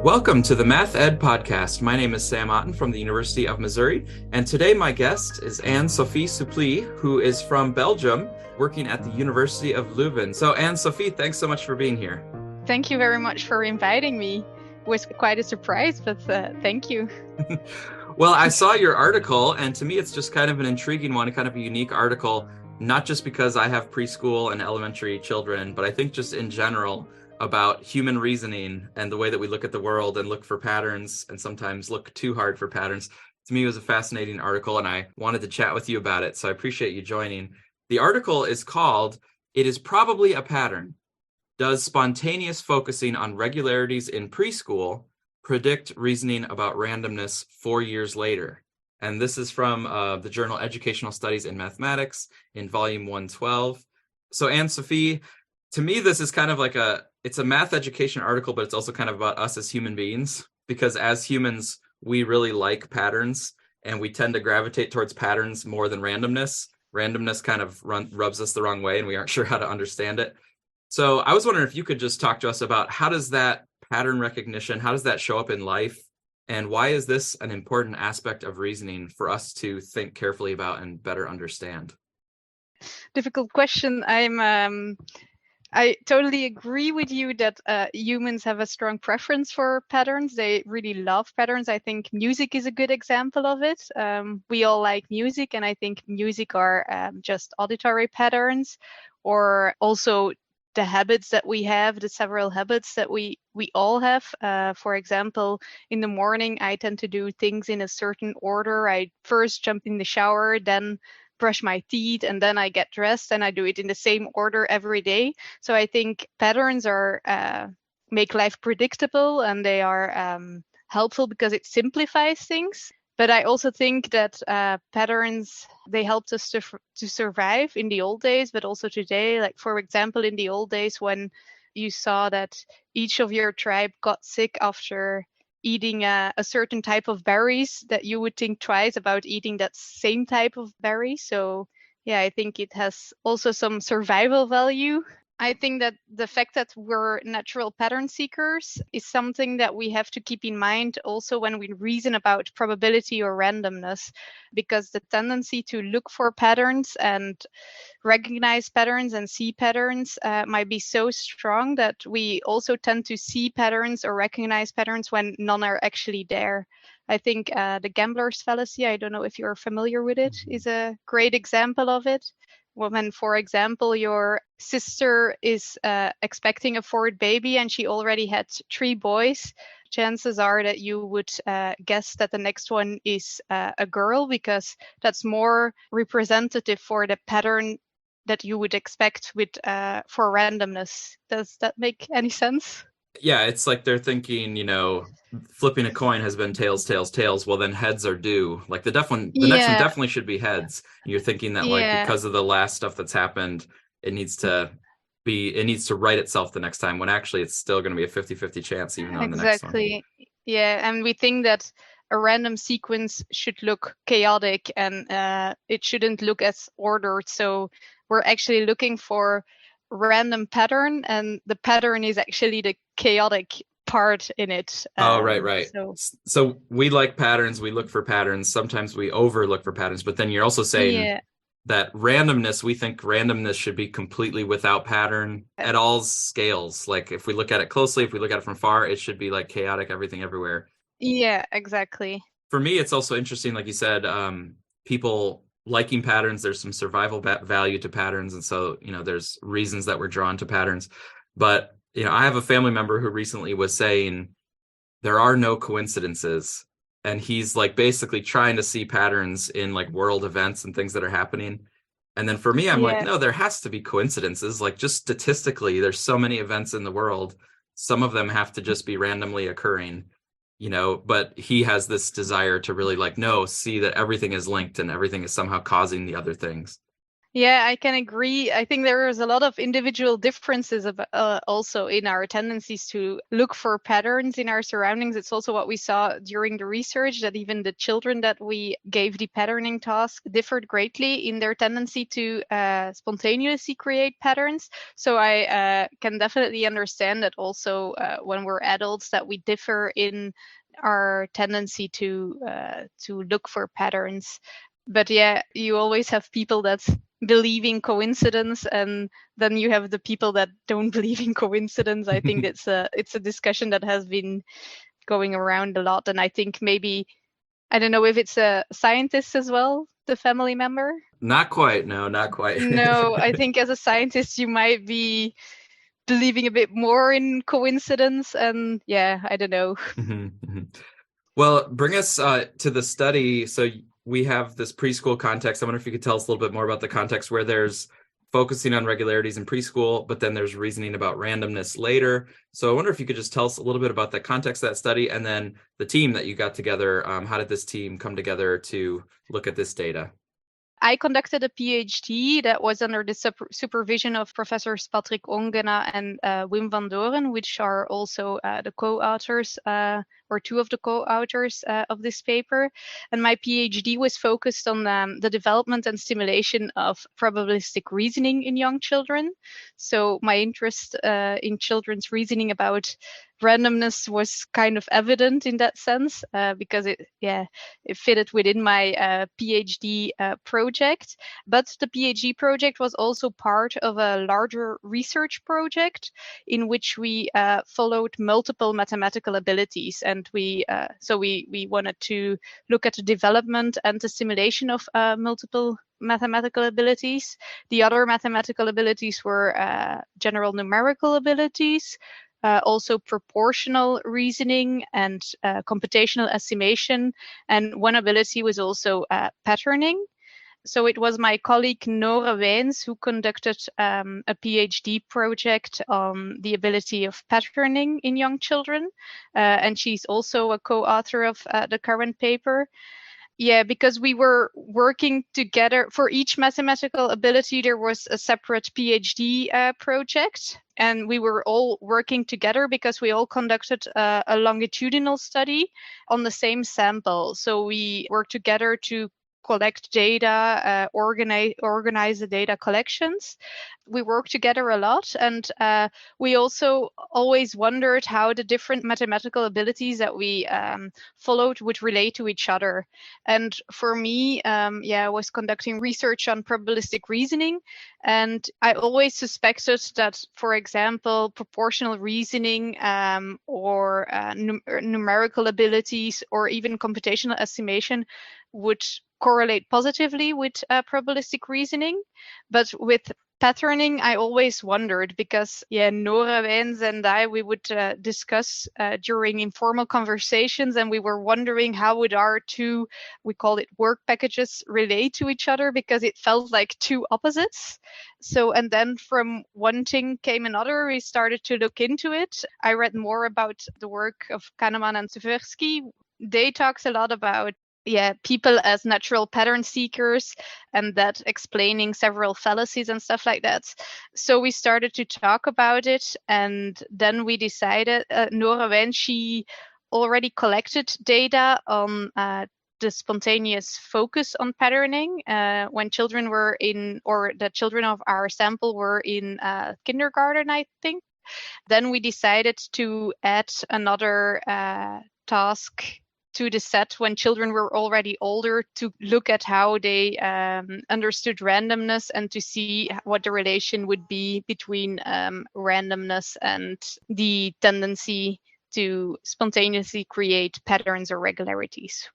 Welcome to the Math Ed Podcast. My name is Sam Otten from the University of Missouri, and today my guest is Anne-Sophie Supply, who is from Belgium, working at the University of Leuven. So Anne-Sophie, thanks so much for being here. Thank you very much for inviting me. It was quite a surprise, but thank you. Well, I saw your article, and to me it's just kind of an intriguing one, kind of a unique article, not just because I have preschool and elementary children, but I think just in general about human reasoning and the way that we look at the world and look for patterns and sometimes look too hard for patterns. To me, it was a fascinating article, and I wanted to chat with you about it, so I appreciate you joining. The article is called, "It is Probably a Pattern. Does spontaneous focusing on regularities in preschool predict reasoning about randomness 4 years later?" And this is from the journal Educational Studies in Mathematics in volume 112. So Anne-Sophie, to me, this is kind of like it's a math education article, but it's also kind of about us as human beings, because as humans, we really like patterns and we tend to gravitate towards patterns more than randomness. Randomness kind of rubs us the wrong way and we aren't sure how to understand it. So I was wondering if you could just talk to us about how does that pattern recognition, how does that show up in life? And why is this an important aspect of reasoning for us to think carefully about and better understand? Difficult question. I totally agree with you that humans have a strong preference for patterns. They really love patterns. I think music is a good example of it. We all like music, and I think music are just auditory patterns, or also the habits that we have, the several habits that we all have. For example, in the morning, I tend to do things in a certain order. I first jump in the shower, then brush my teeth, and then I get dressed, and I do it in the same order every day. So I think patterns are make life predictable, and they are helpful because it simplifies things. But I also think that patterns, they helped us to survive in the old days, but also today. Like, for example, in the old days when you saw that each of your tribe got sick after eating a certain type of berries, that you would think twice about eating that same type of berry. So yeah, I think it has also some survival value. I think that the fact that we're natural pattern seekers is something that we have to keep in mind also when we reason about probability or randomness, because the tendency to look for patterns and recognize patterns and see patterns might be so strong that we also tend to see patterns or recognize patterns when none are actually there. I think the gambler's fallacy, I don't know if you're familiar with it, is a great example of it. When, for example, your sister is expecting a fourth baby and she already had 3 boys, chances are that you would guess that the next one is a girl, because that's more representative for the pattern that you would expect with for randomness. Does that make any sense? Yeah, it's like they're thinking, flipping a coin has been tails, tails, tails. Well, then heads are due. Like the next one Yeah, definitely should be heads. You're thinking that like yeah, because of the last stuff that's happened, it needs to right itself the next time, when actually it's still going to be a 50-50 chance even on the next one. exactly. Yeah, and we think that a random sequence should look chaotic and it shouldn't look as ordered. So we're actually looking for random pattern, and the pattern is actually the chaotic part in it. Oh, right. So So we like patterns, we look for patterns, sometimes we overlook for patterns, but then you're also saying yeah, that randomness, we think randomness should be completely without pattern at all scales. Like if we look at it closely, if we look at it from far, it should be like chaotic, everything everywhere. yeah, exactly. For me, it's also interesting, like you said, people liking patterns, there's some survival value to patterns. And so, there's reasons that we're drawn to patterns. But, I have a family member who recently was saying there are no coincidences. And he's like basically trying to see patterns in like world events and things that are happening. And then for me, I'm like, Yeah, no, there has to be coincidences. Like just statistically, there's so many events in the world. Some of them have to just be randomly occurring, but he has this desire to really like, no, see that everything is linked and everything is somehow causing the other things. Yeah, I can agree. I think there is a lot of individual differences also in our tendencies to look for patterns in our surroundings. It's also what we saw during the research, that even the children that we gave the patterning task differed greatly in their tendency to spontaneously create patterns. So I can definitely understand that also when we're adults that we differ in our tendency to look for patterns. But yeah, you always have people that believe in coincidence, and then you have the people that don't believe in coincidence. I think it's a discussion that has been going around a lot, and I think maybe, I don't know if it's a scientist as well, the family member. Not quite. No, not quite. No, I think as a scientist you might be believing a bit more in coincidence, and yeah, I don't know. Well, bring us to the study. So we have this preschool context. I wonder if you could tell us a little bit more about the context where there's focusing on regularities in preschool, but then there's reasoning about randomness later. So I wonder if you could just tell us a little bit about the context of that study, and then the team that you got together. How did this team come together to look at this data? I conducted a PhD that was under the supervision of Professors Patrick Ongena and Wim van Doren, which are also the co-authors, or two of the co-authors of this paper. And my PhD was focused on the development and stimulation of probabilistic reasoning in young children. So my interest in children's reasoning about randomness was kind of evident in that sense, because it fitted within my PhD project. But the PhD project was also part of a larger research project in which we followed multiple mathematical abilities, and we wanted to look at the development and the stimulation of multiple mathematical abilities. The other mathematical abilities were general numerical abilities, also proportional reasoning and computational estimation. And one ability was also patterning. So it was my colleague Nora Wijns who conducted a PhD project on the ability of patterning in young children. And she's also a co-author of the current paper. Yeah, because we were working together for each mathematical ability. There was a separate PhD project, and we were all working together because we all conducted a longitudinal study on the same sample. So we worked together to collect data, organize the data collections. We worked together a lot, and we also always wondered how the different mathematical abilities that we followed would relate to each other. And for me, I was conducting research on probabilistic reasoning, and I always suspected that, for example, proportional reasoning or numerical abilities or even computational estimation would correlate positively with probabilistic reasoning. But with patterning, I always wondered, because Nora Wijns and we would discuss during informal conversations, and we were wondering how would our two, we call it work packages, relate to each other, because it felt like two opposites. So, and then from one thing came another. We started to look into it. I read more about the work of Kahneman and Tversky. They talked a lot about people as natural pattern seekers, and that explaining several fallacies and stuff like that. So we started to talk about it, and then we decided, Nora Wijns, she already collected data on the spontaneous focus on patterning when children were in, or the children of our sample were in kindergarten, I think. Then we decided to add another task to the set when children were already older, to look at how they understood randomness and to see what the relation would be between randomness and the tendency to spontaneously create patterns or regularities.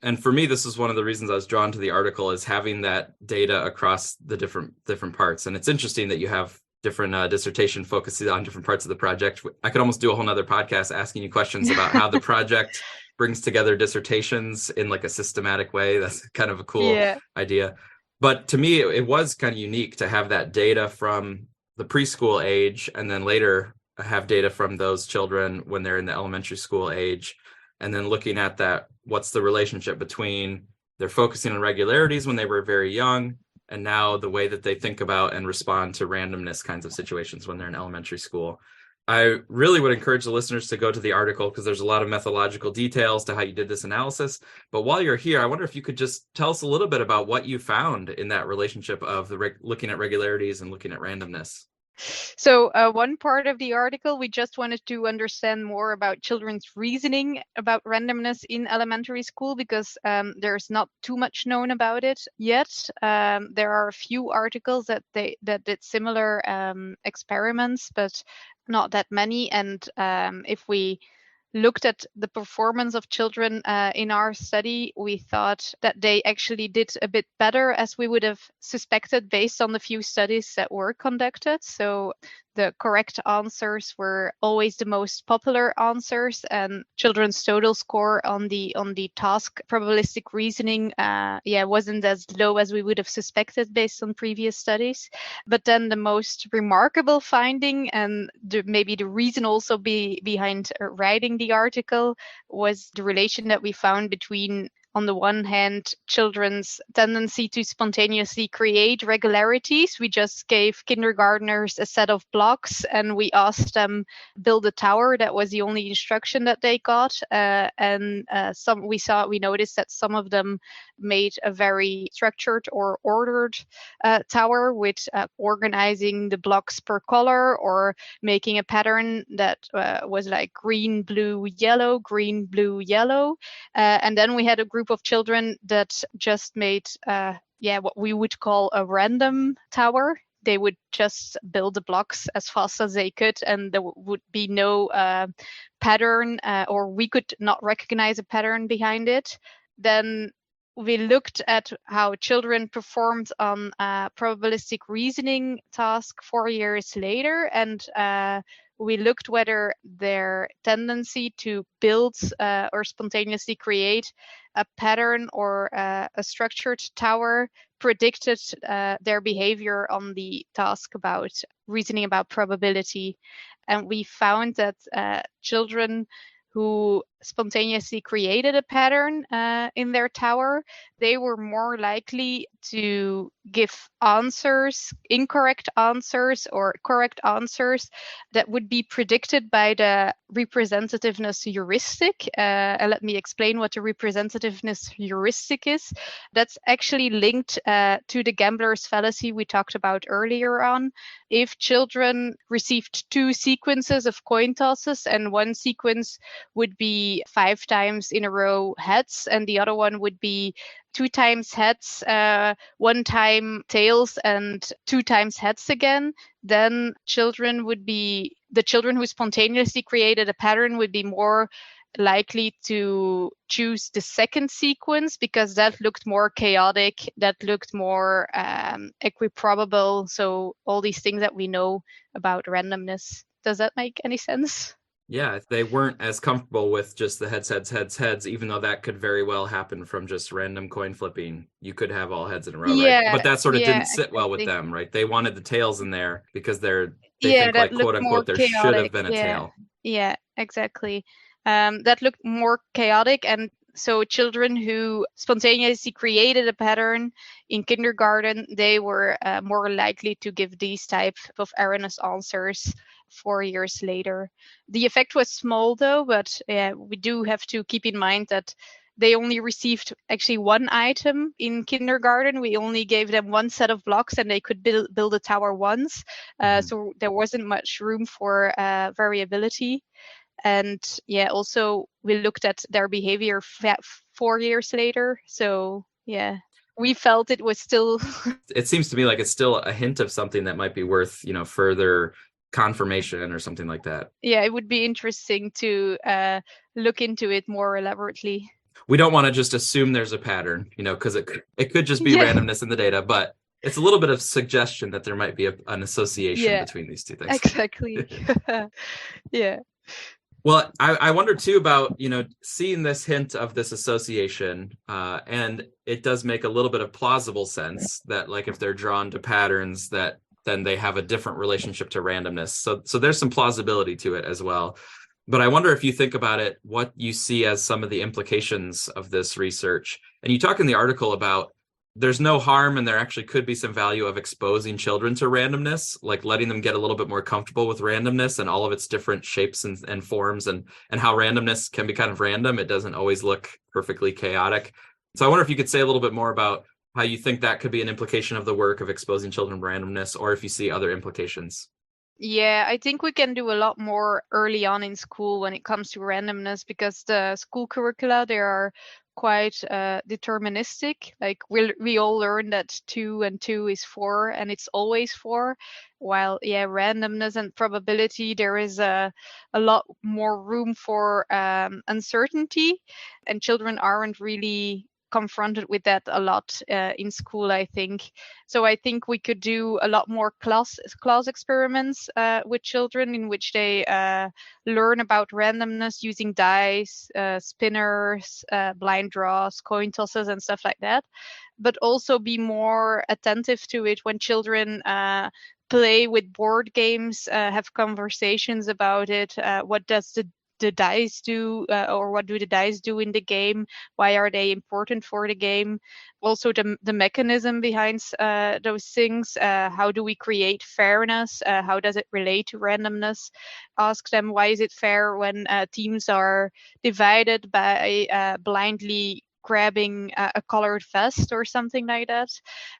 And for me, this is one of the reasons I was drawn to the article, is having that data across the different parts. And it's interesting that you have different dissertation focuses on different parts of the project. I could almost do a whole nother podcast asking you questions about how the project brings together dissertations in like a systematic way. That's kind of a cool idea. But to me, it was kind of unique to have that data from the preschool age, and then later have data from those children when they're in the elementary school age. And then looking at that, what's the relationship between they're focusing on regularities when they were very young, and now the way that they think about and respond to randomness kinds of situations when they're in elementary school. I really would encourage the listeners to go to the article because there's a lot of methodological details to how you did this analysis. But while you're here, I wonder if you could just tell us a little bit about what you found in that relationship of the looking at regularities and looking at randomness. So one part of the article, we just wanted to understand more about children's reasoning about randomness in elementary school, because there's not too much known about it yet. There are a few articles that did similar experiments, but not that many. And if we looked at the performance of children in our study, we thought that they actually did a bit better as we would have suspected based on the few studies that were conducted. So the correct answers were always the most popular answers, and children's total score on the task probabilistic reasoning wasn't as low as we would have suspected based on previous studies. But then the most remarkable finding, and maybe the reason also behind writing the article, was the relation that we found between, on the one hand, children's tendency to spontaneously create regularities. We just gave kindergartners a set of blocks and we asked them build a tower. That was the only instruction that they got. We noticed that some of them made a very structured or ordered tower with organizing the blocks per color, or making a pattern that was like green, blue, yellow, green, blue, yellow. And then we had a group of children that just made what we would call a random tower. They would just build the blocks as fast as they could, and there would be no pattern, or we could not recognize a pattern behind it. Then we looked at how children performed on a probabilistic reasoning task 4 years later, and we looked whether their tendency to build or spontaneously create a pattern or a structured tower predicted their behavior on the task about reasoning about probability. And we found that children who spontaneously created a pattern in their tower, they were more likely to give answers, incorrect answers or correct answers, that would be predicted by the representativeness heuristic. And let me explain what the representativeness heuristic is. That's actually linked to the gambler's fallacy we talked about earlier on. If children received 2 sequences of coin tosses, and one sequence would be 5 times in a row heads, and the other one would be 2 times heads, 1 time tails, and 2 times heads again, then the children who spontaneously created a pattern would be more likely to choose the second sequence, because that looked more chaotic, that looked more equiprobable. So all these things that we know about randomness. Does that make any sense? Yeah, they weren't as comfortable with just the heads, even though that could very well happen from just random coin flipping. You could have all heads in a row, right? But that sort of didn't sit well with them, right? They wanted the tails in there because they think like, quote unquote, there should have been a tail. Yeah, exactly. That looked more chaotic. And so children who spontaneously created a pattern in kindergarten, they were more likely to give these type of erroneous answers 4 years later. The effect was small though, but we do have to keep in mind that they only received actually 1 item in kindergarten. We only gave them 1 set of blocks and they could build a tower once. So there wasn't much room for variability. And also we looked at their behavior 4 years later. So we felt it was still it seems to me like it's still a hint of something that might be worth further confirmation or something like that. It would be interesting to look into it more elaborately. We don't want to just assume there's a pattern, because it could just be randomness in the data, but it's a little bit of suggestion that there might be an association between these 2 things. Exactly. Yeah. Well, I wonder too about, seeing this hint of this association, and it does make a little bit of plausible sense that, like, if they're drawn to patterns, that then they have a different relationship to randomness. So there's some plausibility to it as well. But I wonder if you think about it, what you see as some of the implications of this research. And you talk in the article about there's no harm and there actually could be some value of exposing children to randomness, like letting them get a little bit more comfortable with randomness and all of its different shapes and forms, and how randomness can be kind of random. It doesn't always look perfectly chaotic. So I wonder if you could say a little bit more about how you think that could be an implication of the work of exposing children to randomness, or if you see other implications. Yeah, I think we can do a lot more early on in school when it comes to randomness, because the school curricula, they are quite deterministic. Like we all learn that 2 and 2 is 4 and it's always 4. While randomness and probability, there is a lot more room for uncertainty, and children aren't really confronted with that a lot in school, I think. So I think we could do a lot more class experiments with children, in which they learn about randomness using dice, spinners, blind draws, coin tosses, and stuff like that. But also be more attentive to it when children play with board games, have conversations about it. What does the dice do, or what do the dice do in the game? Why are they important for the game? Also the mechanism behind those things. How do we create fairness? How does it relate to randomness? Ask them, why is it fair when teams are divided by blindly grabbing a colored vest or something like that?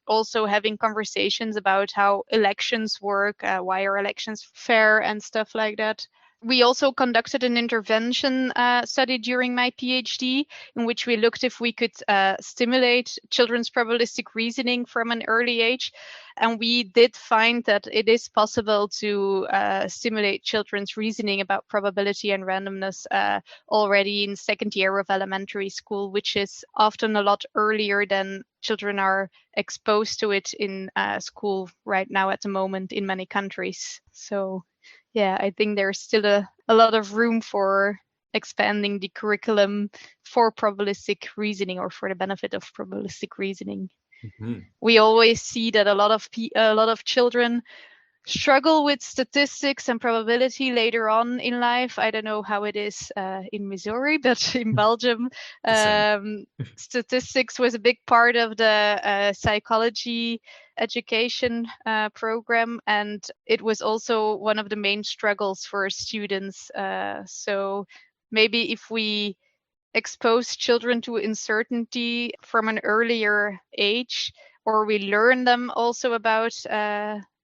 Also having conversations about how elections work, why are elections fair, and stuff like that. We also conducted an intervention study during my PhD, in which we looked if we could stimulate children's probabilistic reasoning from an early age. And we did find that it is possible to stimulate children's reasoning about probability and randomness already in second year of elementary school, which is often a lot earlier than children are exposed to it in school right now at the moment in many countries. So yeah, I think there's still a lot of room for expanding the curriculum for probabilistic reasoning, or for the benefit of probabilistic reasoning. Mm-hmm. We always see that a lot of children struggle with statistics and probability later on in life. I don't know how it is in Missouri, but in Belgium, statistics was a big part of the psychology education program, and it was also one of the main struggles for students. So maybe if we expose children to uncertainty from an earlier age, or we learn them also about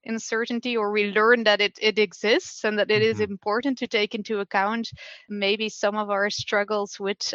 uncertainty, or we learn that it exists and that it is important to take into account, maybe some of our struggles with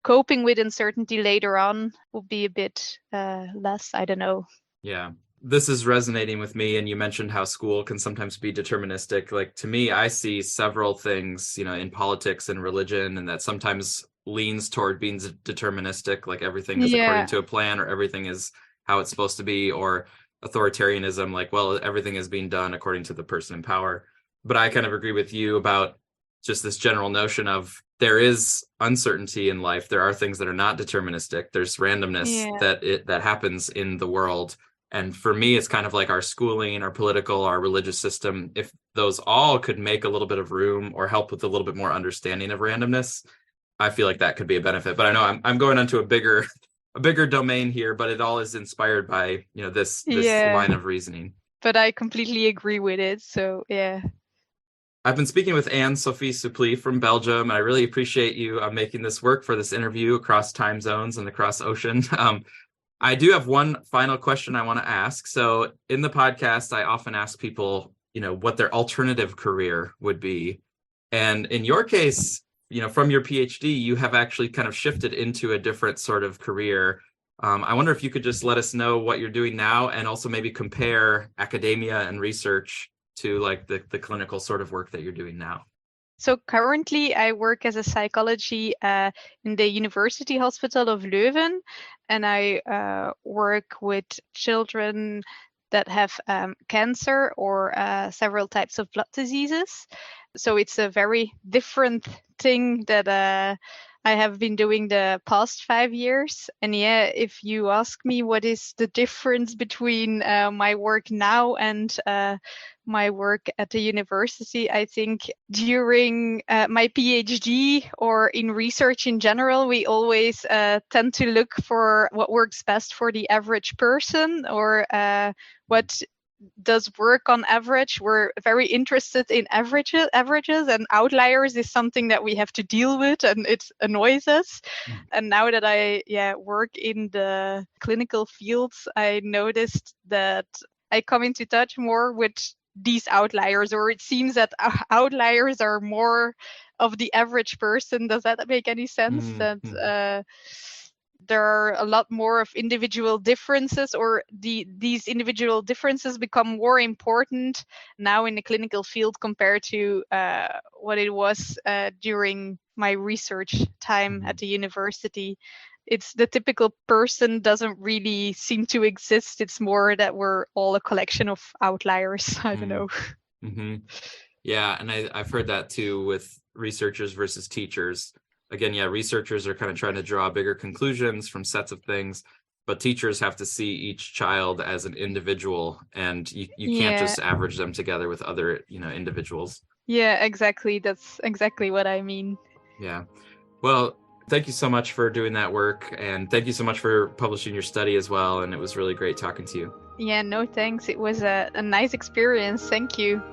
coping with uncertainty later on will be a bit less. I don't know. Yeah, this is resonating with me. And you mentioned how school can sometimes be deterministic. Like, to me, I see several things, in politics and religion, and that sometimes leans toward being deterministic, like everything is according to a plan, or everything is how it's supposed to be, or authoritarianism, like, well, everything is being done according to the person in power. But I kind of agree with you about just this general notion of there is uncertainty in life. There are things that are not deterministic. There's randomness that happens in the world. And for me, it's kind of like our schooling, our political, our religious system. If those all could make a little bit of room or help with a little bit more understanding of randomness, I feel like that could be a benefit. But I know I'm going onto a bigger domain here, but it all is inspired by, this line of reasoning. But I completely agree with it. So yeah. I've been speaking with Anne-Sophie Supply from Belgium, and I really appreciate you making this work for this interview across time zones and across ocean. I do have one final question I want to ask. So in the podcast, I often ask people, what their alternative career would be. And in your case, from your PhD, you have actually kind of shifted into a different sort of career. I wonder if you could just let us know what you're doing now, and also maybe compare academia and research to like the clinical sort of work that you're doing now. So currently I work as a psychology in the University Hospital of Leuven, and I work with children that have cancer or several types of blood diseases. So it's a very different thing that I have been doing the past 5 years. And yeah, if you ask me what is the difference between my work now and my work at the university, I think during my PhD or in research in general, we always tend to look for what works best for the average person, or what does work on average. We're very interested in averages, and outliers is something that we have to deal with, and it annoys us. And now that I work in the clinical fields, I noticed that I come into touch more with these outliers, or it seems that outliers are more of the average person. Does that make any sense? That there are a lot more of individual differences, or these individual differences become more important now in the clinical field compared to what it was during my research time at the university. It's the typical person doesn't really seem to exist. It's more that we're all a collection of outliers. I don't know. Yeah, and I've heard that too with researchers versus teachers. Again, yeah, researchers are kind of trying to draw bigger conclusions from sets of things, but teachers have to see each child as an individual, and you can't just average them together with other, individuals. Yeah, exactly. That's exactly what I mean. Yeah. Well, thank you so much for doing that work, and thank you so much for publishing your study as well, and it was really great talking to you. Yeah, no thanks. It was a nice experience. Thank you.